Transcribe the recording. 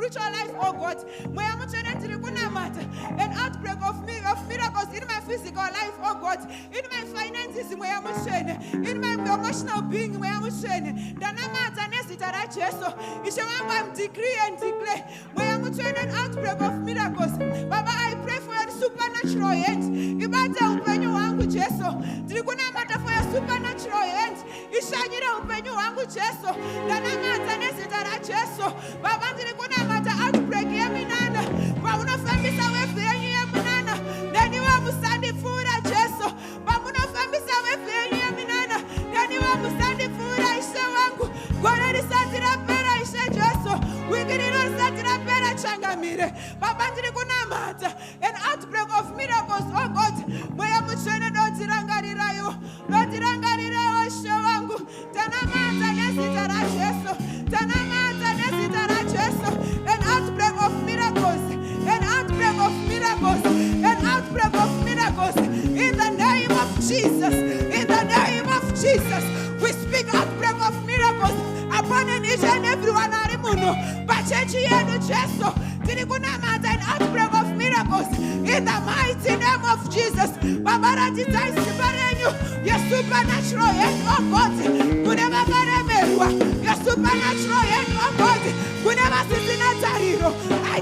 spiritual life, oh God. An outbreak of miracles in my physical life, oh God. In my finances, in my emotional being, I'm decree and declare an outbreak of miracles. Baba, I pray for your supernatural hands. Open your language, for your supernatural hands. Open your language, Baba, outbreak, Yaminana. Baba, family, then you are standing for a gesso. Baba, family, Yaminana. Then you are standing for a shawangu. God is starting up better, I said, we can start up better, Changamire. Baba, an outbreak of miracles, oh God. Where am I trying to Tirangarirayo? Not Tirangarirayo, Shawangu. Tanamata, Nesitara Jesso. Tanamata, Nesitara Jesso. An outbreak of miracles. An outbreak of miracles. An outbreak of miracles. In the name of Jesus. In the name of Jesus. We speak outbreak of miracles upon each and everyone. An outbreak of miracles in the mighty name of Jesus. Your supernatural hand, oh God. Your supernatural hand, oh God. I